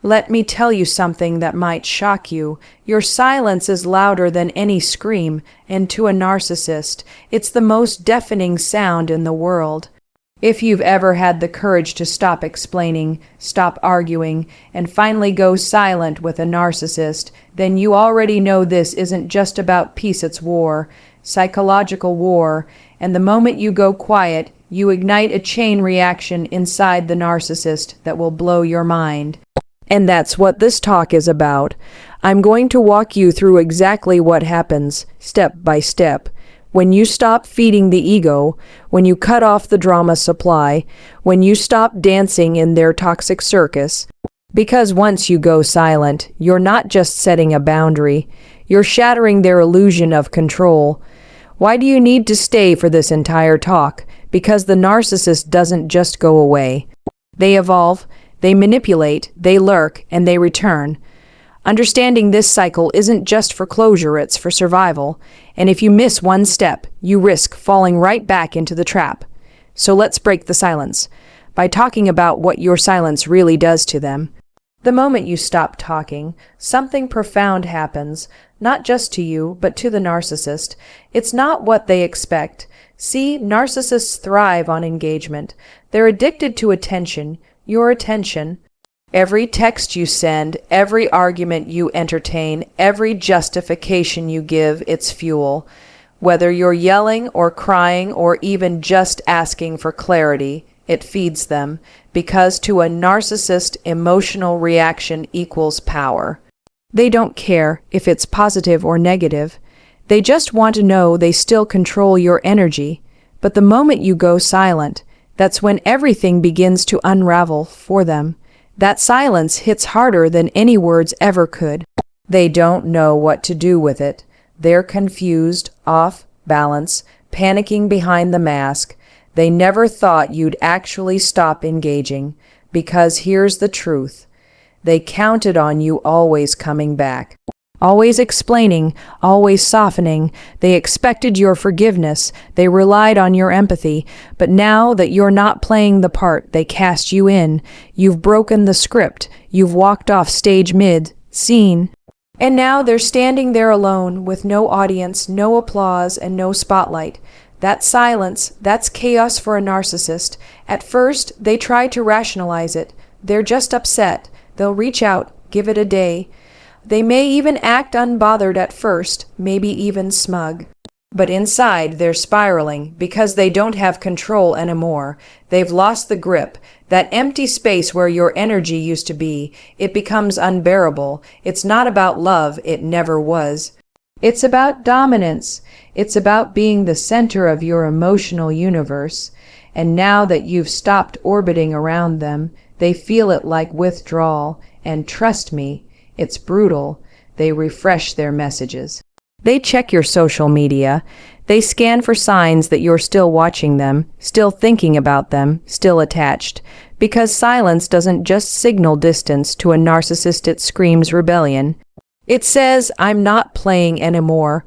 Let me tell you something that might shock you. Your silence is louder than any scream, and to a narcissist, it's the most deafening sound in the world. If you've ever had the courage to stop explaining, stop arguing, and finally go silent with a narcissist, then you already know this isn't just about peace, it's war, psychological war, and the moment you go quiet, you ignite a chain reaction inside the narcissist that will blow your mind. And that's what this talk is about. I'm going to walk you through exactly what happens, step by step. When you stop feeding the ego, when you cut off the drama supply, when you stop dancing in their toxic circus. Because once you go silent, you're not just setting a boundary, you're shattering their illusion of control. Why do you need to stay for this entire talk? Because the narcissist doesn't just go away. They evolve, they manipulate, they lurk, and they return. Understanding this cycle isn't just for closure, it's for survival. And if you miss one step, you risk falling right back into the trap. So let's break the silence by talking about what your silence really does to them. The moment you stop talking, something profound happens, not just to you, but to the narcissist. It's not what they expect. See, narcissists thrive on engagement. They're addicted to attention, your attention. Every text you send, every argument you entertain, every justification you give, it's fuel. Whether you're yelling or crying or even just asking for clarity, it feeds them, because to a narcissist, emotional reaction equals power. They don't care if it's positive or negative. They just want to know they still control your energy. But the moment you go silent, that's when everything begins to unravel for them. That silence hits harder than any words ever could. They don't know what to do with it. They're confused, off balance, panicking behind the mask. They never thought you'd actually stop engaging, because here's the truth. They counted on you always coming back. Always explaining, always softening. They expected your forgiveness. They relied on your empathy. But now that you're not playing the part they cast you in, you've broken the script. You've walked off stage mid-scene. And now they're standing there alone with no audience, no applause, and no spotlight. That silence, that's chaos for a narcissist. At first, they try to rationalize it. They're just upset. They'll reach out, give it a day. They may even act unbothered at first, maybe even smug. But inside, they're spiraling because they don't have control anymore. They've lost the grip. That empty space where your energy used to be, it becomes unbearable. It's not about love, it never was. It's about dominance. It's about being the center of your emotional universe. And now that you've stopped orbiting around them, they feel it like withdrawal. And trust me, it's brutal. They refresh their messages. They check your social media. They scan for signs that you're still watching them, still thinking about them, still attached. Because silence doesn't just signal distance to a narcissist, it screams rebellion. It says, I'm not playing anymore.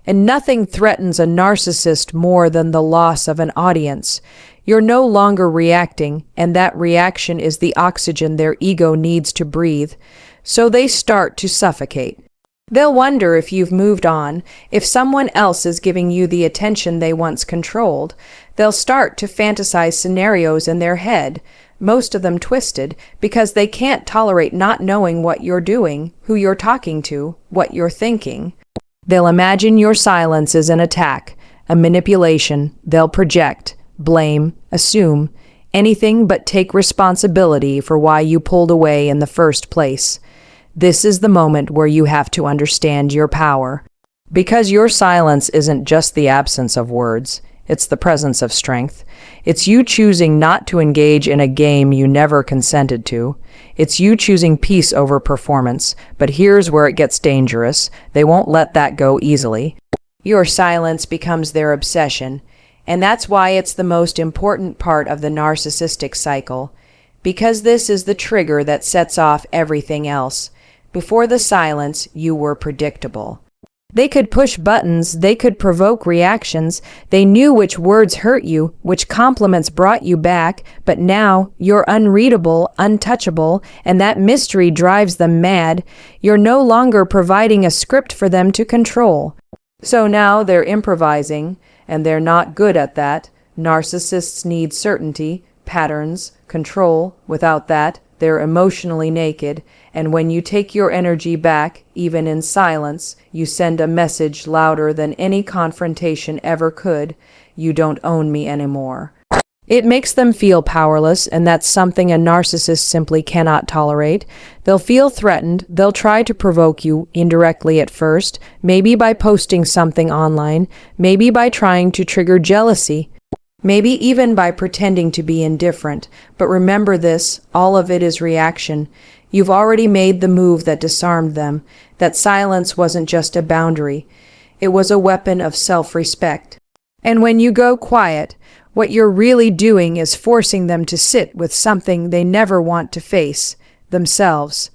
And nothing threatens a narcissist more than the loss of an audience. You're no longer reacting, and that reaction is the oxygen their ego needs to breathe. So they start to suffocate. They'll wonder if you've moved on, if someone else is giving you the attention they once controlled. They'll start to fantasize scenarios in their head, most of them twisted, because they can't tolerate not knowing what you're doing, who you're talking to, what you're thinking. They'll imagine your silence is an attack, a manipulation. They'll project, blame, assume, anything but take responsibility for why you pulled away in the first place. This is the moment where you have to understand your power. Because your silence isn't just the absence of words, it's the presence of strength. It's you choosing not to engage in a game you never consented to. It's you choosing peace over performance. But here's where it gets dangerous. They won't let that go easily. Your silence becomes their obsession. And that's why it's the most important part of the narcissistic cycle. Because this is the trigger that sets off everything else. Before the silence, you were predictable. They could push buttons, they could provoke reactions, they knew which words hurt you, which compliments brought you back, but now you're unreadable, untouchable, and that mystery drives them mad. You're no longer providing a script for them to control. So now they're improvising, and they're not good at that. Narcissists need certainty, patterns, control. Without that, they're emotionally naked, and when you take your energy back, even in silence, you send a message louder than any confrontation ever could. You don't own me anymore. It makes them feel powerless, and that's something a narcissist simply cannot tolerate. They'll feel threatened, they'll try to provoke you indirectly at first, maybe by posting something online, maybe by trying to trigger jealousy, maybe even by pretending to be indifferent. But remember this, all of it is reaction. You've already made the move that disarmed them. That silence wasn't just a boundary. It was a weapon of self-respect. And when you go quiet, what you're really doing is forcing them to sit with something they never want to face, themselves.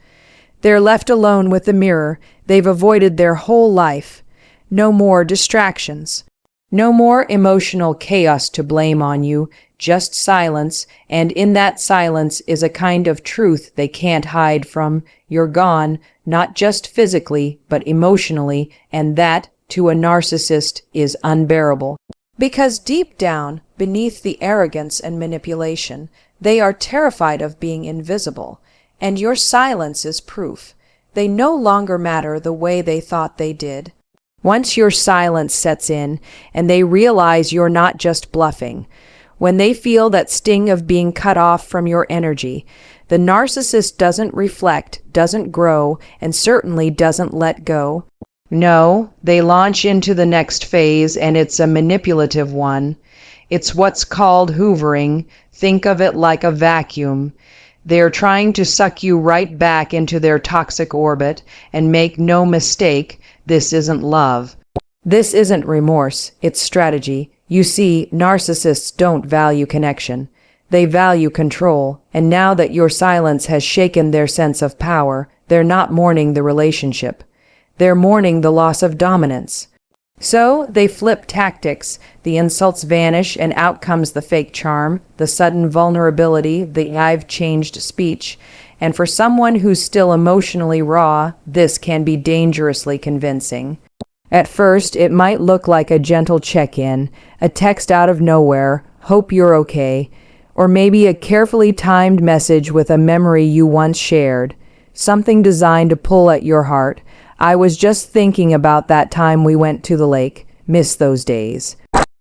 They're left alone with the mirror they've avoided their whole life. No more distractions. No more emotional chaos to blame on you, just silence, and in that silence is a kind of truth they can't hide from. You're gone, not just physically, but emotionally, and that, to a narcissist, is unbearable. Because deep down, beneath the arrogance and manipulation, they are terrified of being invisible, and your silence is proof. They no longer matter the way they thought they did. Once your silence sets in, and they realize you're not just bluffing, when they feel that sting of being cut off from your energy, the narcissist doesn't reflect, doesn't grow, and certainly doesn't let go. No, they launch into the next phase, and it's a manipulative one. It's what's called hoovering. Think of it like a vacuum. They're trying to suck you right back into their toxic orbit, and make no mistake, this isn't love. This isn't remorse, it's strategy. You see, narcissists don't value connection. They value control, and now that your silence has shaken their sense of power, they're not mourning the relationship. They're mourning the loss of dominance. So they flip tactics. The insults vanish, and out comes the fake charm, the sudden vulnerability, the "I've changed" speech. And for someone who's still emotionally raw, this can be dangerously convincing. At first, it might look like a gentle check-in, a text out of nowhere, "Hope you're okay," or maybe a carefully timed message with a memory you once shared, something designed to pull at your heart. "I was just thinking about that time we went to the lake. Miss those days."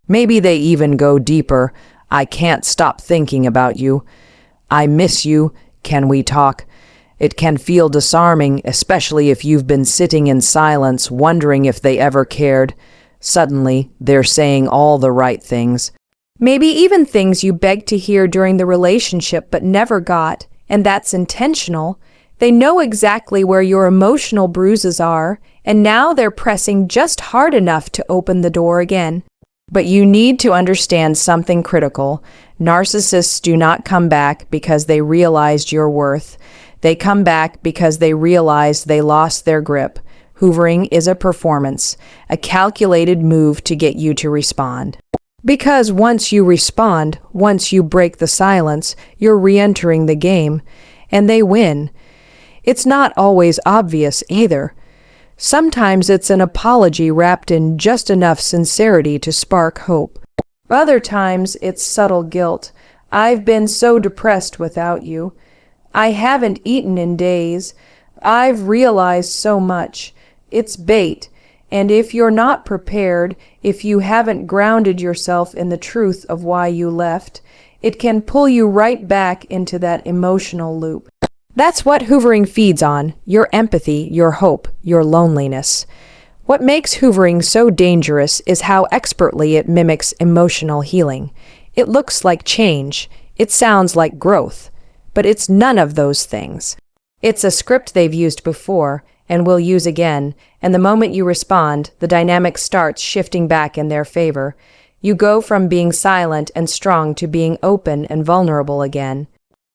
Maybe they even go deeper. "I can't stop thinking about you. I miss you. Can we talk?" It can feel disarming, especially if you've been sitting in silence, wondering if they ever cared. Suddenly, they're saying all the right things. Maybe even things you begged to hear during the relationship but never got, and that's intentional. They know exactly where your emotional bruises are, and now they're pressing just hard enough to open the door again. But you need to understand something critical. Narcissists do not come back because they realized your worth. They come back because they realized they lost their grip. Hoovering is a performance, a calculated move to get you to respond. Because once you respond, once you break the silence, you're re-entering the game, and they win. It's not always obvious either. Sometimes it's an apology wrapped in just enough sincerity to spark hope. Other times it's subtle guilt. "I've been so depressed without you. I haven't eaten in days. I've realized so much." It's bait. And if you're not prepared, if you haven't grounded yourself in the truth of why you left, it can pull you right back into that emotional loop. That's what hoovering feeds on, your empathy, your hope, your loneliness. What makes hoovering so dangerous is how expertly it mimics emotional healing. It looks like change. It sounds like growth. But it's none of those things. It's a script they've used before and will use again, and the moment you respond, the dynamic starts shifting back in their favor. You go from being silent and strong to being open and vulnerable again.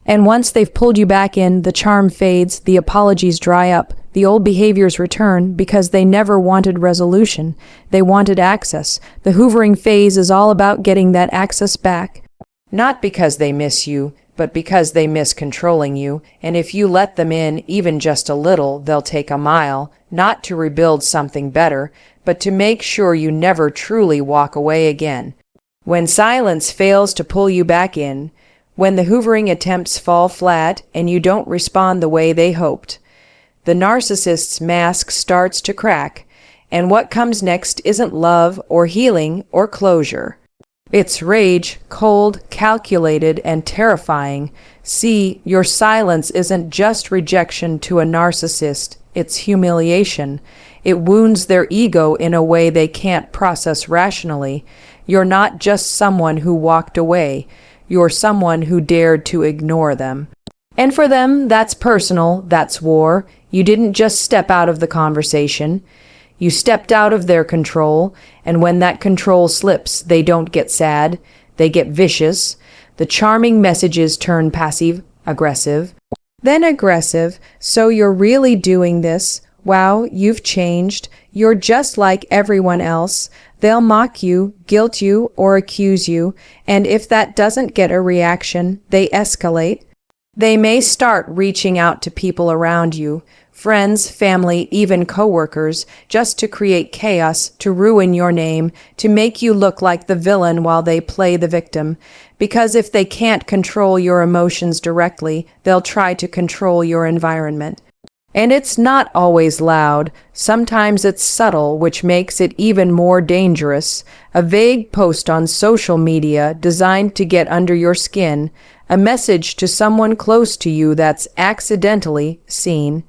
And once they've pulled you back in, the charm fades, the apologies dry up, The old behaviors return because they never wanted resolution. They wanted access. The hoovering phase is all about getting that access back. Not because they miss you, but because they miss controlling you, and if you let them in even just a little, they'll take a mile, not to rebuild something better, but to make sure you never truly walk away again. When silence fails to pull you back in, when the hoovering attempts fall flat and you don't respond the way they hoped, the narcissist's mask starts to crack, and what comes next isn't love or healing or closure. It's rage, cold, calculated, and terrifying. See, your silence isn't just rejection to a narcissist, it's humiliation. It wounds their ego in a way they can't process rationally. You're not just someone who walked away, you're someone who dared to ignore them. And for them, that's personal, that's war. You didn't just step out of the conversation. You stepped out of their control, and when that control slips, they don't get sad, they get vicious. The charming messages turn passive-aggressive, then aggressive. So you're really doing this? Wow, you've changed. You're just like everyone else. They'll mock you, guilt you, or accuse you, and if that doesn't get a reaction, they escalate. They may start reaching out to people around you, friends, family, even coworkers, just to create chaos, to ruin your name, to make you look like the villain while they play the victim. Because if they can't control your emotions directly, they'll try to control your environment. And it's not always loud. Sometimes it's subtle, which makes it even more dangerous. A vague post on social media designed to get under your skin, a message to someone close to you that's accidentally seen.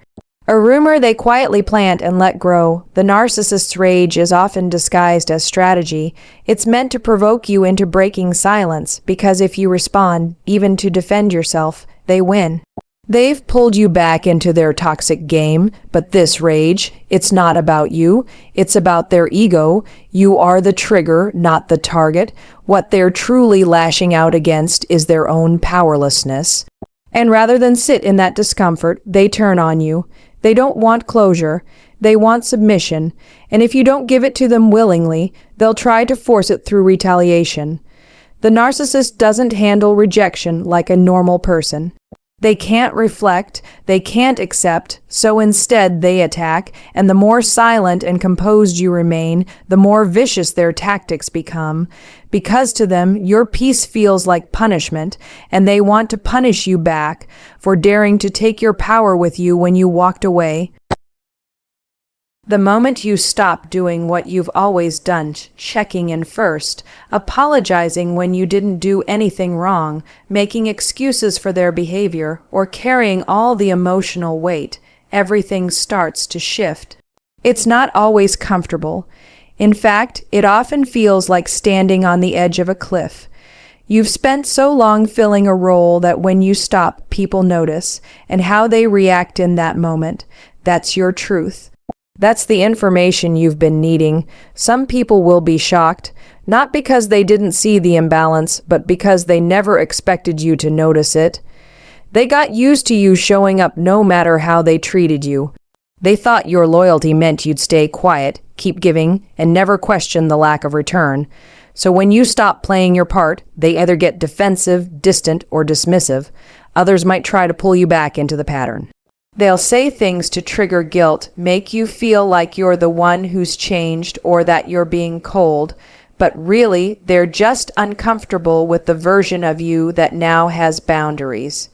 A rumor they quietly plant and let grow. The narcissist's rage is often disguised as strategy. It's meant to provoke you into breaking silence, because if you respond, even to defend yourself, they win. They've pulled you back into their toxic game, but this rage, it's not about you. It's about their ego. You are the trigger, not the target. What they're truly lashing out against is their own powerlessness. And rather than sit in that discomfort, they turn on you. They don't want closure. They want submission. And if you don't give it to them willingly, they'll try to force it through retaliation. The narcissist doesn't handle rejection like a normal person. They can't reflect, they can't accept, so instead they attack, and the more silent and composed you remain, the more vicious their tactics become. Because to them, your peace feels like punishment, and they want to punish you back for daring to take your power with you when you walked away. The moment you stop doing what you've always done, checking in first, apologizing when you didn't do anything wrong, making excuses for their behavior, or carrying all the emotional weight, everything starts to shift. It's not always comfortable. In fact, it often feels like standing on the edge of a cliff. You've spent so long filling a role that when you stop, people notice, and how they react in that moment. That's your truth. That's the information you've been needing. Some people will be shocked, not because they didn't see the imbalance, but because they never expected you to notice it. They got used to you showing up no matter how they treated you. They thought your loyalty meant you'd stay quiet, keep giving, and never question the lack of return. So when you stop playing your part, they either get defensive, distant, or dismissive. Others might try to pull you back into the pattern. They'll say things to trigger guilt, make you feel like you're the one who's changed or that you're being cold, but really, they're just uncomfortable with the version of you that now has boundaries.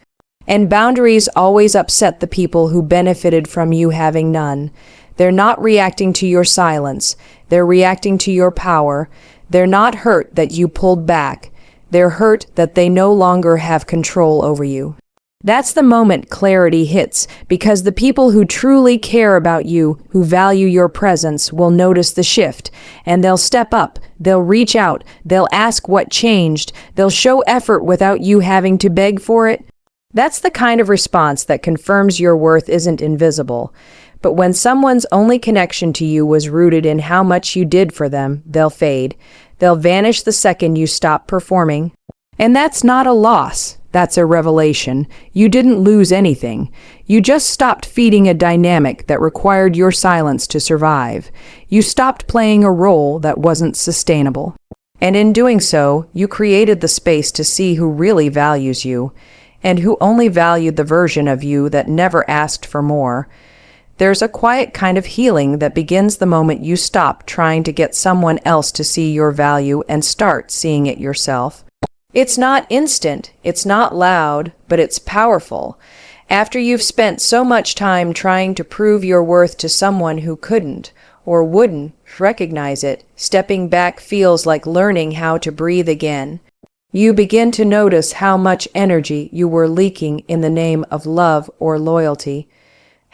And boundaries always upset the people who benefited from you having none. They're not reacting to your silence. They're reacting to your power. They're not hurt that you pulled back. They're hurt that they no longer have control over you. That's the moment clarity hits, because the people who truly care about you, who value your presence, will notice the shift, and they'll step up, they'll reach out, they'll ask what changed, they'll show effort without you having to beg for it. That's the kind of response that confirms your worth isn't invisible. But when someone's only connection to you was rooted in how much you did for them, they'll fade. They'll vanish the second you stop performing. And that's not a loss. That's a revelation. You didn't lose anything. You just stopped feeding a dynamic that required your silence to survive. You stopped playing a role that wasn't sustainable. And in doing so, you created the space to see who really values you, and who only valued the version of you that never asked for more. There's a quiet kind of healing that begins the moment you stop trying to get someone else to see your value and start seeing it yourself. It's not instant, it's not loud, but it's powerful. After you've spent so much time trying to prove your worth to someone who couldn't or wouldn't recognize it, stepping back feels like learning how to breathe again. You begin to notice how much energy you were leaking in the name of love or loyalty,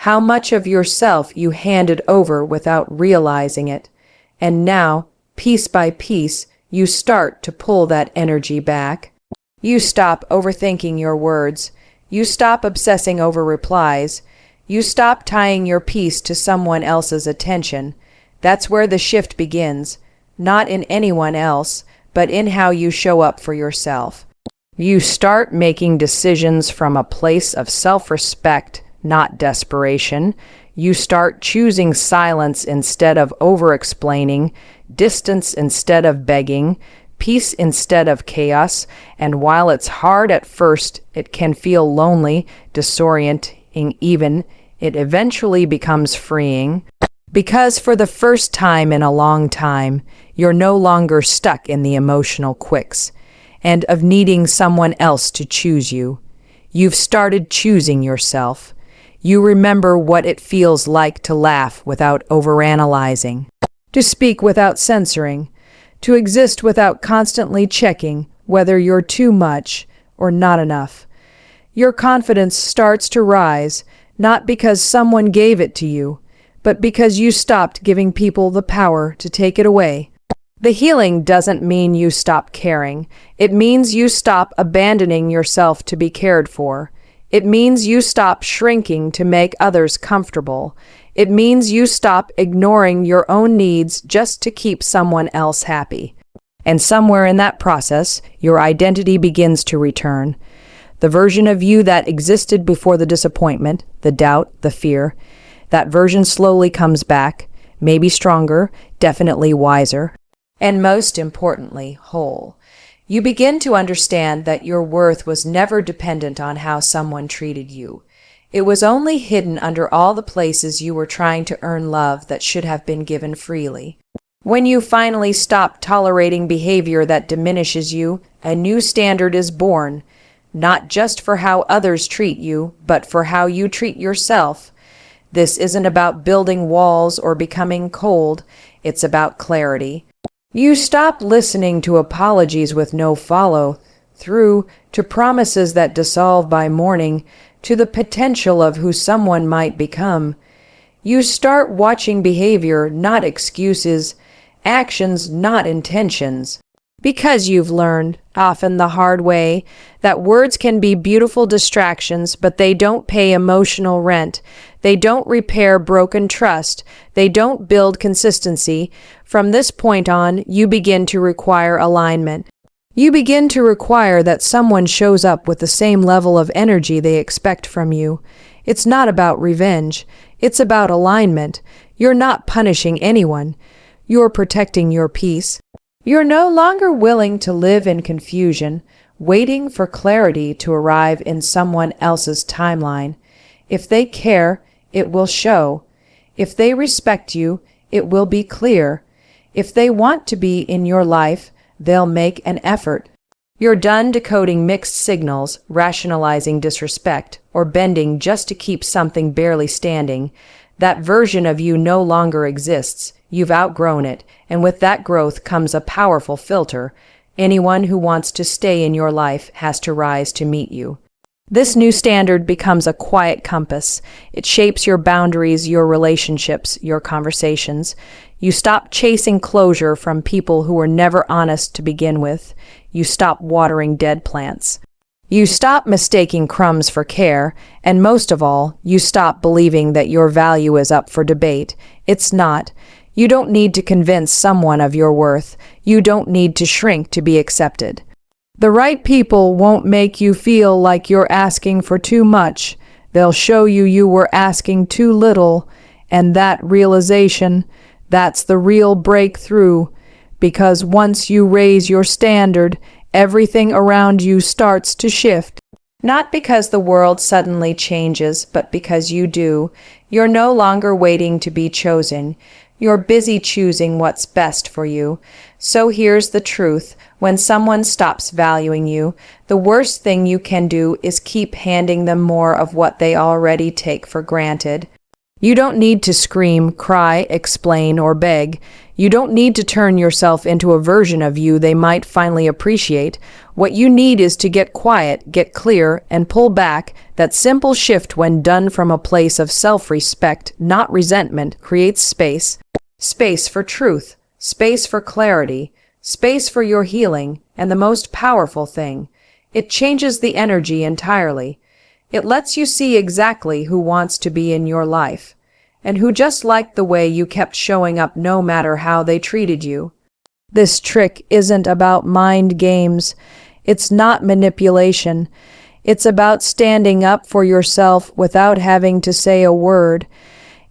how much of yourself you handed over without realizing it, and now, piece by piece, you start to pull that energy back. You stop overthinking your words. You stop obsessing over replies. You stop tying your piece to someone else's attention. That's where the shift begins, not in anyone else, but in how you show up for yourself. You start making decisions from a place of self-respect, not desperation. You start choosing silence instead of over-explaining, distance instead of begging, peace instead of chaos, and while it's hard at first, it can feel lonely, disorienting even, it eventually becomes freeing. Because for the first time in a long time, you're no longer stuck in the emotional quicks, and of needing someone else to choose you. You've started choosing yourself. You remember what it feels like to laugh without overanalyzing, to speak without censoring, to exist without constantly checking whether you're too much or not enough. Your confidence starts to rise, not because someone gave it to you, but because you stopped giving people the power to take it away. The healing doesn't mean you stop caring. It means you stop abandoning yourself to be cared for. It means you stop shrinking to make others comfortable. It means you stop ignoring your own needs just to keep someone else happy. And somewhere in that process, your identity begins to return. The version of you that existed before the disappointment, the doubt, the fear, that version slowly comes back, maybe stronger, definitely wiser, and most importantly, whole. You begin to understand that your worth was never dependent on how someone treated you. It was only hidden under all the places you were trying to earn love that should have been given freely. When you finally stop tolerating behavior that diminishes you, a new standard is born, not just for how others treat you, but for how you treat yourself. This isn't about building walls or becoming cold, it's about clarity. You stop listening to apologies with no follow-through, to promises that dissolve by morning, to the potential of who someone might become. You start watching behavior, not excuses, actions, not intentions. Because you've learned, often the hard way, that words can be beautiful distractions, but they don't pay emotional rent. They don't repair broken trust. They don't build consistency. From this point on, you begin to require alignment. You begin to require that someone shows up with the same level of energy they expect from you. It's not about revenge. It's about alignment. You're not punishing anyone. You're protecting your peace. You're no longer willing to live in confusion, waiting for clarity to arrive in someone else's timeline. If they care, it will show. If they respect you, it will be clear. If they want to be in your life, they'll make an effort. You're done decoding mixed signals, rationalizing disrespect, or bending just to keep something barely standing. That version of you no longer exists. You've outgrown it, and with that growth comes a powerful filter. Anyone who wants to stay in your life has to rise to meet you. This new standard becomes a quiet compass. It shapes your boundaries, your relationships, your conversations. You stop chasing closure from people who were never honest to begin with. You stop watering dead plants. You stop mistaking crumbs for care, and most of all, you stop believing that your value is up for debate. It's not. You don't need to convince someone of your worth. You don't need to shrink to be accepted. The right people won't make you feel like you're asking for too much. They'll show you you were asking too little, and that realization, that's the real breakthrough, because once you raise your standard, everything around you starts to shift. Not because the world suddenly changes, but because you do. You're no longer waiting to be chosen. You're busy choosing what's best for you. So here's the truth. When someone stops valuing you, the worst thing you can do is keep handing them more of what they already take for granted. You don't need to scream, cry, explain, or beg. You don't need to turn yourself into a version of you they might finally appreciate. What you need is to get quiet, get clear, and pull back. That simple shift, when done from a place of self-respect, not resentment, creates space. Space for truth, space for clarity, space for your healing, and the most powerful thing, it changes the energy entirely. It lets you see exactly who wants to be in your life, and who just liked the way you kept showing up no matter how they treated you. This trick isn't about mind games. It's not manipulation. It's about standing up for yourself without having to say a word.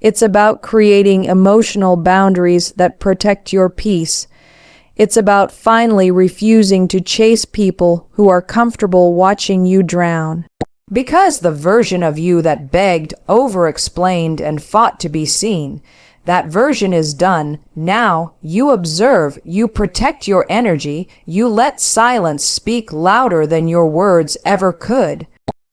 It's about creating emotional boundaries that protect your peace. It's about finally refusing to chase people who are comfortable watching you drown. Because the version of you that begged, over-explained, and fought to be seen, that version is done. Now you observe, you protect your energy, you let silence speak louder than your words ever could.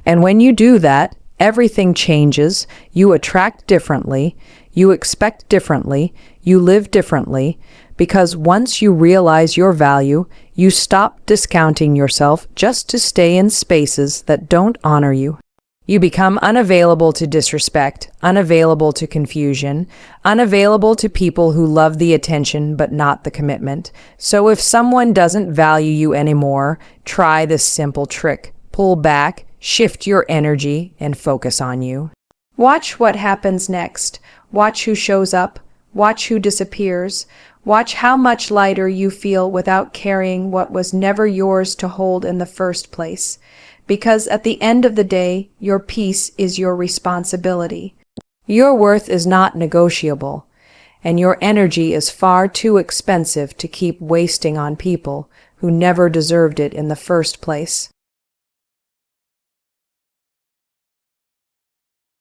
And when you do that, everything changes. You attract differently, you expect differently, you live differently, because once you realize your value, you stop discounting yourself just to stay in spaces that don't honor you. You become unavailable to disrespect, unavailable to confusion, unavailable to people who love the attention but not the commitment. So if someone doesn't value you anymore, try this simple trick. Pull back, shift your energy, and focus on you. Watch what happens next. Watch who shows up. Watch who disappears. Watch how much lighter you feel without carrying what was never yours to hold in the first place. Because at the end of the day, your peace is your responsibility. Your worth is not negotiable, and your energy is far too expensive to keep wasting on people who never deserved it in the first place.